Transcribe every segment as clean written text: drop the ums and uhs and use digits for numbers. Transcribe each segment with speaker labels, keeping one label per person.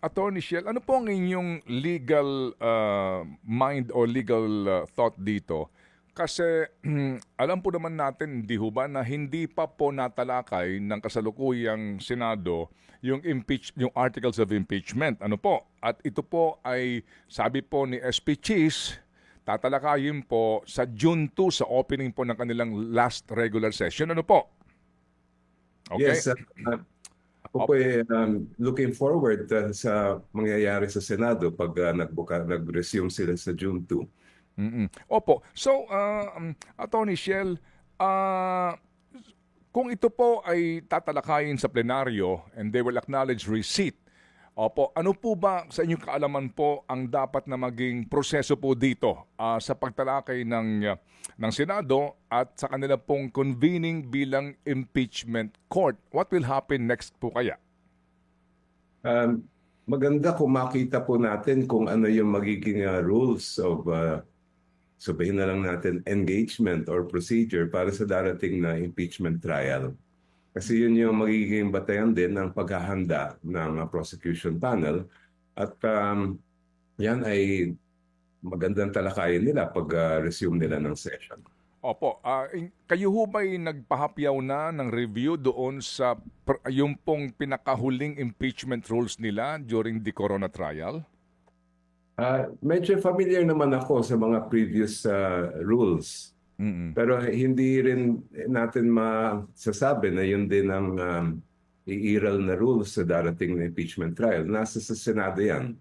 Speaker 1: Attorney Shell, ano po ang inyong legal mind or legal thought dito? Kasi alam po naman natin, di ho ba, na hindi pa po natalakay ng kasalukuyang Senado yung articles of impeachment. Ano po? At ito po ay, sabi po ni SP Cheese, tatalakayin po sa June 2 sa opening po ng kanilang last regular session. Ano po? Okay?
Speaker 2: Yes, ako po looking forward sa mangyayari sa Senado pag nag-resume sila sa June 2.
Speaker 1: Opo. So, Attorney Shell, kung ito po ay tatalakayin sa plenaryo and they will acknowledge receipt, opo, ano po ba sa inyong kaalaman po ang dapat na maging proseso po dito sa pagtalakay ng Senado at sa kanila pong convening bilang impeachment court? What will happen next po kaya?
Speaker 2: Maganda kung makita po natin kung ano yung magiging rules of, sabihin na lang natin, engagement or procedure para sa darating na impeachment trial. Kasi yun yung magiging batayan din ng paghahanda ng prosecution panel. At yan ay magandang talakayin nila pag resume nila ng session.
Speaker 1: Opo, kayo ho ba'y nagpahapyaw na ng review doon sa yung pong pinakahuling impeachment rules nila during the corona trial?
Speaker 2: Medyo familiar naman ako sa mga previous rules. Pero hindi rin natin masasabi na yun din ang iiral na rules sa darating na impeachment trial. Nasa sa Senado yan.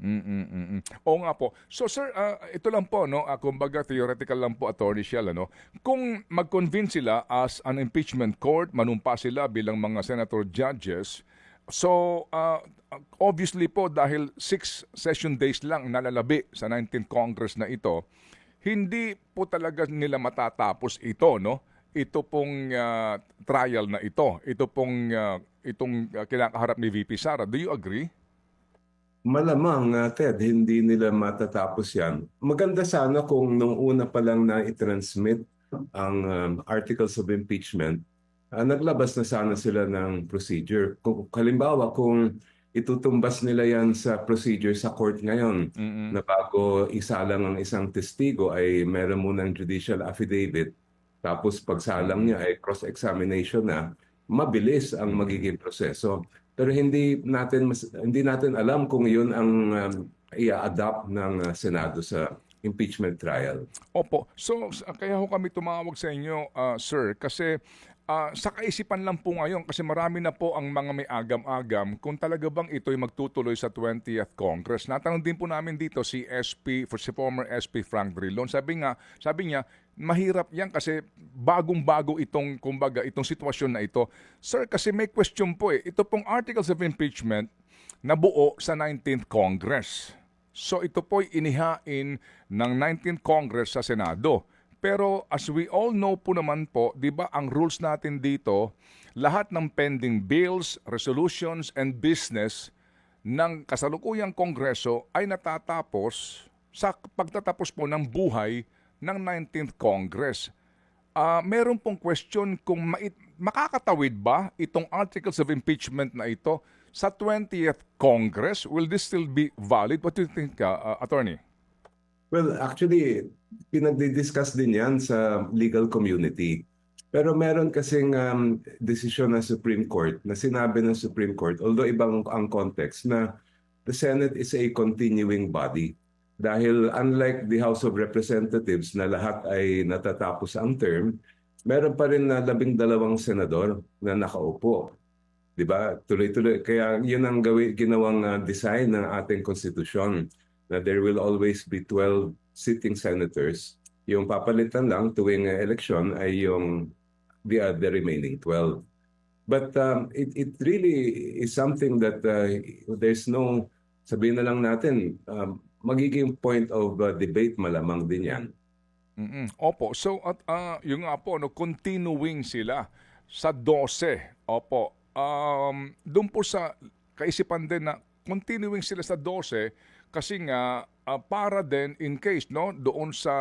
Speaker 1: Oo nga po. So sir, ito lang po, no? Kumbaga theoretical lang po, Attorney Shell, ano? Kung mag-convene sila as an impeachment court, manumpa sila bilang mga senator judges, so obviously po dahil 6 session days lang nalalabi sa 19th Congress na ito, hindi po talaga nila matatapos ito, no? Ito pong trial na ito. Ito pong kinakaharap ni VP Sara. Do you agree?
Speaker 2: Malamang, Ted, hindi nila matatapos yan. Maganda sana kung nung una pa lang na i-transmit ang articles of impeachment, naglabas na sana sila ng procedure. Kung halimbawa, kung itutumbas nila yan sa procedure sa court ngayon, na bago isalang ang isang testigo ay meron munang judicial affidavit, tapos pagsalang niya ay cross-examination na, mabilis ang magiging proseso. Pero hindi natin alam kung yun ang i-adapt ng Senado sa impeachment trial.
Speaker 1: Opo. So, kaya ho kami tumawag sa inyo, sir, kasi sa kaisipan lang po ngayon, kasi marami na po ang mga may agam-agam kung talaga bang ito'y magtutuloy sa 20th Congress. Natanong din po namin dito si former SP Frank Drilon. Sabi niya, mahirap yan kasi bagong-bago itong sitwasyon na ito. Sir, kasi may question po eh. Ito pong articles of impeachment na buo sa 19th Congress. So ito po'y inihain ng 19th Congress sa Senado. Pero as we all know po naman po, di ba ang rules natin dito, lahat ng pending bills, resolutions, and business ng kasalukuyang Kongreso ay natatapos sa pagtatapos po ng buhay ng 19th Congress. Meron pong question kung makakatawid ba itong articles of impeachment na ito sa 20th Congress? Will this still be valid? What do you think, Attorney?
Speaker 2: Well, actually, pinagdi-discuss din yan sa legal community. Pero meron kasing desisyon ng Supreme Court na sinabi ng Supreme Court, although ibang ang context, na the Senate is a continuing body. Dahil unlike the House of Representatives na lahat ay natatapos ang term, meron pa rin na 12 senador na nakaupo. Diba? Tuloy-tuloy. Kaya yun ang ginawang design ng ating konstitusyon, na there will always be 12 sitting senators. Yung papalitan lang tuwing election ay yung the remaining 12. But it really is something that there's no, sabihin na lang natin, magiging point of debate malamang din yan.
Speaker 1: Opo. So, yung nga po, continuing sila sa 12. Opo. Doon po sa kaisipan din na continuing sila sa 12 kasi nga para din in case doon sa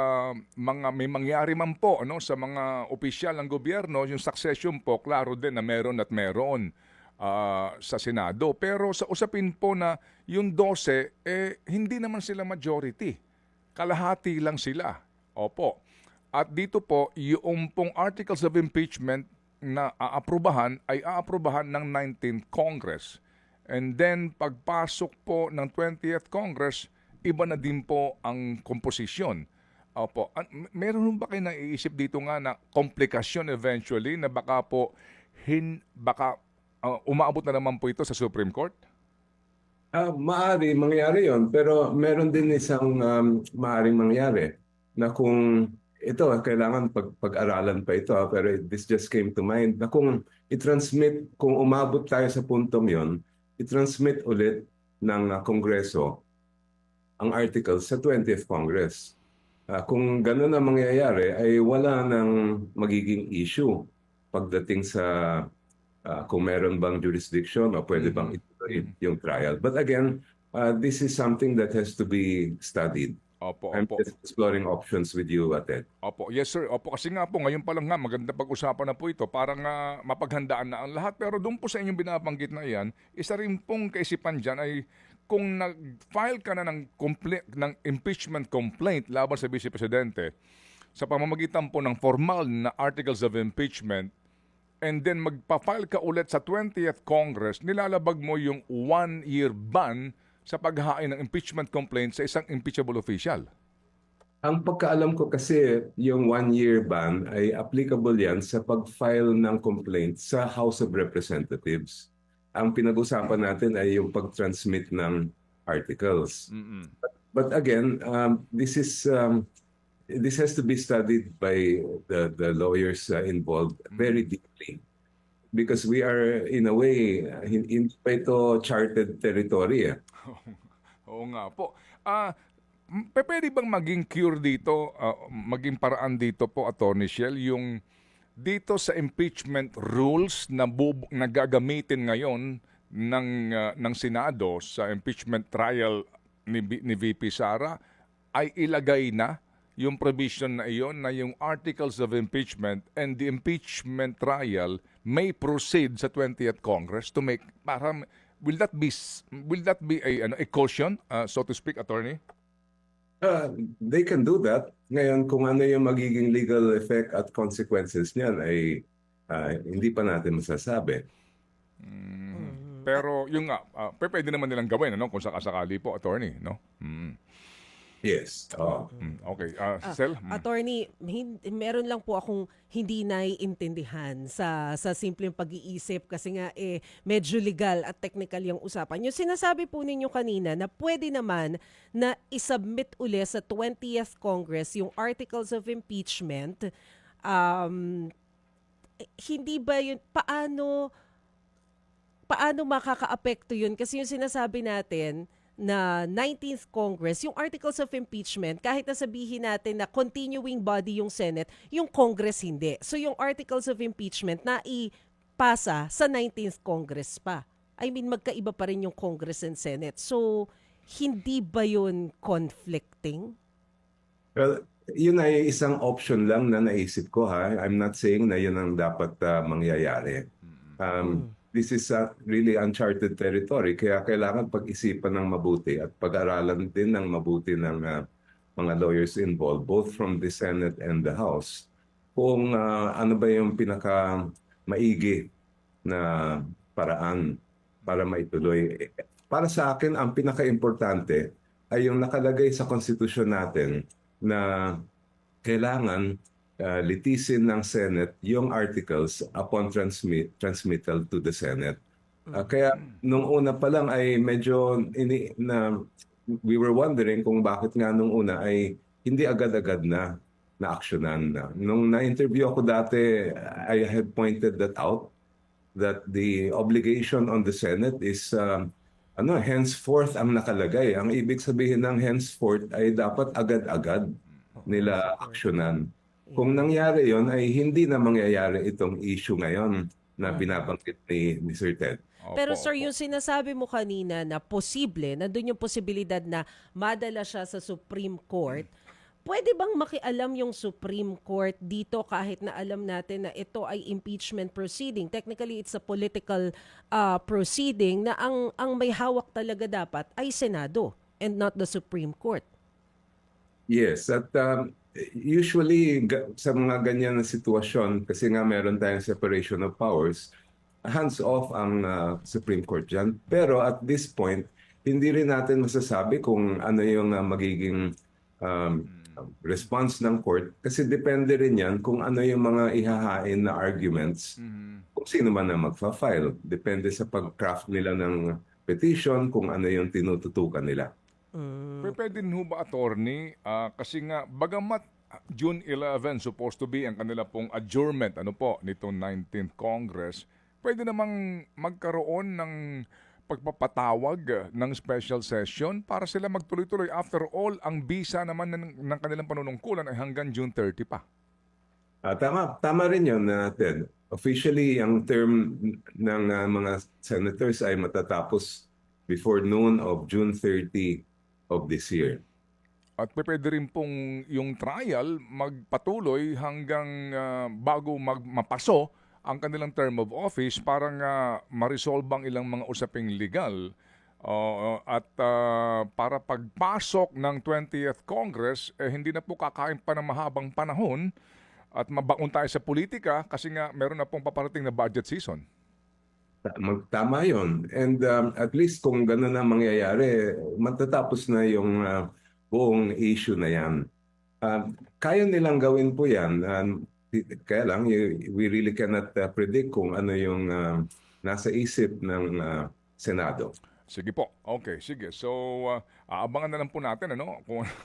Speaker 1: mga may mangyari man po sa mga opisyal ng gobyerno, yung succession po klaro din na meron at meron. sa Senado. Pero sa usapin po na yung 12, hindi naman sila majority. Kalahati lang sila. Opo. At dito po, yung pong articles of impeachment na aaprubahan ay aaprubahan ng 19th Congress. And then pagpasok po ng 20th Congress, iba na din po ang komposisyon. Opo. Meron ba kayo naiisip dito nga na komplikasyon eventually na baka po umaabot na naman po ito sa Supreme Court?
Speaker 2: Maari mangyari yon, pero meron din isang maaring mangyari na kung ito, kailangan pag-aralan pa ito, pero this just came to mind, na kung i-transmit, kung umabot tayo sa puntong yon, i-transmit ulit ng Kongreso ang articles sa 20th Congress. Kung gano'n ang mangyayari, ay wala nang magiging issue pagdating sa kung meron bang jurisdiction o pwede bang ituloy yung trial. But again, this is something that has to be studied.
Speaker 1: Opo,
Speaker 2: I'm
Speaker 1: opo.
Speaker 2: just exploring options with you, Ted.
Speaker 1: Opo, yes sir. Opo, kasi nga po, ngayon pa lang nga, maganda pag-usapan na po ito. Parang mapaghandaan na ang lahat. Pero doon po sa inyong binabanggit na iyan, isa rin pong kaisipan dyan ay kung nag-file ka na ng impeachment complaint laban sa Vice Presidente, sa pamamagitan po ng formal na articles of impeachment, and then magpa-file ka ulit sa 20th Congress, nilalabag mo yung 1-year ban sa paghahain ng impeachment complaint sa isang impeachable official.
Speaker 2: Ang pagkaalam ko kasi yung 1-year ban ay applicable yan sa pag-file ng complaint sa House of Representatives. Ang pinag-usapan natin ay yung pag-transmit ng articles. But again, this has to be studied by the lawyers involved very deeply. Because we are, in a way, hindi pa ito charted territory.
Speaker 1: Oo nga po. Pwede bang maging cure dito, maging paraan dito po, Attorney Shell, yung dito sa impeachment rules na gagamitin ngayon ng Senado sa impeachment trial ni VP Sara ay ilagay na yung provision na iyon na yung articles of impeachment and the impeachment trial may proceed sa 20th Congress to make will that be a caution, so to speak, Attorney?
Speaker 2: They can do that. Ngayon, kung ano yung magiging legal effect at consequences niyan ay hindi pa natin masasabi.
Speaker 1: Pero yung nga, pwede naman nilang gawin kung sakasakali po, Attorney, no?
Speaker 2: Yes.
Speaker 1: Okay. Sel?
Speaker 3: Attorney, meron lang po akong hindi naiintindihan sa simpleng pag-iisip kasi nga medyo legal at technical yung usapan. Yung sinasabi po ninyo kanina na pwede naman na isubmit uli sa 20th Congress yung articles of impeachment. Hindi ba yun, paano makaka-apekto yun? Kasi yung sinasabi natin na 19th Congress, yung articles of impeachment, kahit na sabihin natin na continuing body yung Senate, yung Congress hindi. So yung articles of impeachment na ipasa sa 19th Congress pa. I mean, magkaiba pa rin yung Congress and Senate. So, hindi ba yun conflicting?
Speaker 2: Well, yun ay isang option lang na naisip ko, ha. I'm not saying na yun ang dapat mangyayari. This is really uncharted territory, kaya kailangan pag-isipan ng mabuti at pag-aralan din ng mabuti ng mga lawyers involved, both from the Senate and the House, kung ano ba yung pinaka-maigi na paraan para maituloy. Para sa akin, ang pinaka-importante ay yung nakalagay sa konstitusyon natin na kailangan litisin ng Senate yung articles upon transmittal to the Senate. Kaya nung una pa lang ay medyo we were wondering kung bakit nga nung una ay hindi agad-agad na aksyonan na. Nung na-interview ako dati, I had pointed that out, that the obligation on the Senate is henceforth ang nakalagay. Ang ibig sabihin ng henceforth ay dapat agad-agad nila aksyonan. Kung nangyari yon ay hindi na mangyayari itong issue ngayon na binabanggit ni Sir Ted.
Speaker 3: Pero sir, yung sinasabi mo kanina na posible, nandun yung posibilidad na madala siya sa Supreme Court, Pwede bang makialam yung Supreme Court dito kahit na alam natin na ito ay impeachment proceeding? Technically, it's a political proceeding na ang may hawak talaga dapat ay Senado and not the Supreme Court.
Speaker 2: Yes, at usually sa mga ganyan na sitwasyon, kasi nga meron tayong separation of powers, hands-off ang Supreme Court dyan. Pero at this point, hindi rin natin masasabi kung ano yung magiging response ng court kasi depende rin yan kung ano yung mga ihahain na arguments kung sino man na magfa-file. Depende sa pag-craft nila ng petition kung ano yung tinututukan nila.
Speaker 1: Pero pwede ho ba, attorney, kasi nga, bagamat June 11 supposed to be ang kanila pong adjournment, nitong 19th Congress, pwede namang magkaroon ng pagpapatawag ng special session para sila magtuloy-tuloy. After all, ang bisa naman ng kanilang panunungkulan ay hanggang June 30 pa.
Speaker 2: Tama rin yun, Ted. Officially, ang term ng mga senators ay matatapos before noon of June 30 of this year.
Speaker 1: At pwede rin pong yung trial magpatuloy hanggang bago mapaso ang kanilang term of office para nga ma-resolve ang ilang mga usaping legal. At para pagpasok ng 20th Congress, hindi na po kakain pa ng mahabang panahon at mabaon tayo sa politika kasi nga meron na pong paparating na budget season.
Speaker 2: Tama yun. And at least kung gano'n na mangyayari, matatapos na yung buong issue na yan. Kaya nilang gawin po yan. Kaya lang, we really cannot predict kung ano yung nasa isip ng Senado.
Speaker 1: Sige po. Okay, sige. So, aabangan na lang po natin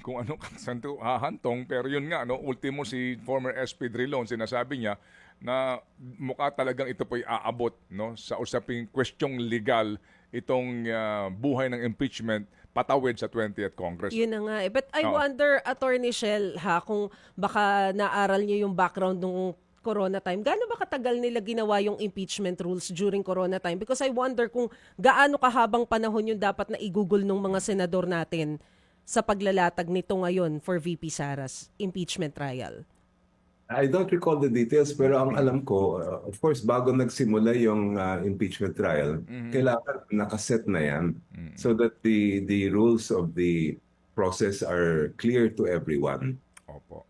Speaker 1: kung ano saan ito hahantong. Pero yun nga, ultimo si former SP Drilon, sinasabi niya na mukha talagang ito po'y aabot sa usaping questioning legal itong buhay ng impeachment patawid sa 20th Congress.
Speaker 3: Yun na nga. But I wonder, Attorney Shell, kung baka naaral niyo yung background nung Corona time, gaano ba katagal nila ginawa yung impeachment rules during Corona time? Because I wonder kung gaano kahabang panahon yung dapat na igugol ng mga senador natin sa paglalatag nito ngayon for VP Sara's impeachment trial.
Speaker 2: I don't recall the details pero ang alam ko, of course, bago nagsimula yung impeachment trial, kailangan nakaset na yan so that the rules of the process are clear to everyone.
Speaker 1: Opo.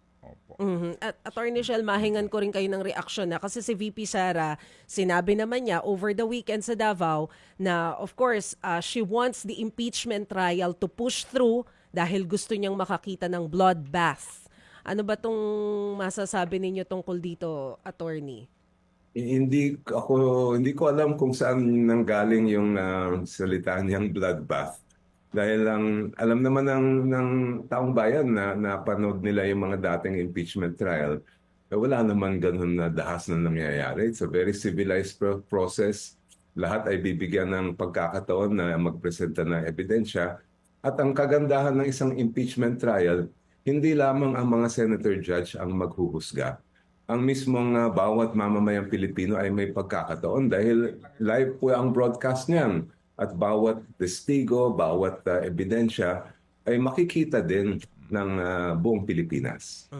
Speaker 3: At Attorney Shell, mahingan ko rin kayo ng reaksyon na kasi si VP Sara, sinabi naman niya over the weekend sa Davao na of course, she wants the impeachment trial to push through dahil gusto niyang makakita ng bloodbath. Ano ba tong masasabi ninyo tungkol dito, Attorney?
Speaker 2: Hindi ko alam kung saan nanggaling yung salita niyang bloodbath. Dahil alam naman ng taong bayan na napanood nila yung mga dating impeachment trial, wala naman ganun na dahas na nangyayari. It's a very civilized process. Lahat ay bibigyan ng pagkakataon na magpresenta ng ebidensya. At ang kagandahan ng isang impeachment trial, hindi lamang ang mga senator judge ang maghuhusga. Ang mismong bawat mamamayang Pilipino ay may pagkakataon dahil live po ang broadcast niyan. At bawat testigo, bawat ebidensya ay makikita din ng buong Pilipinas.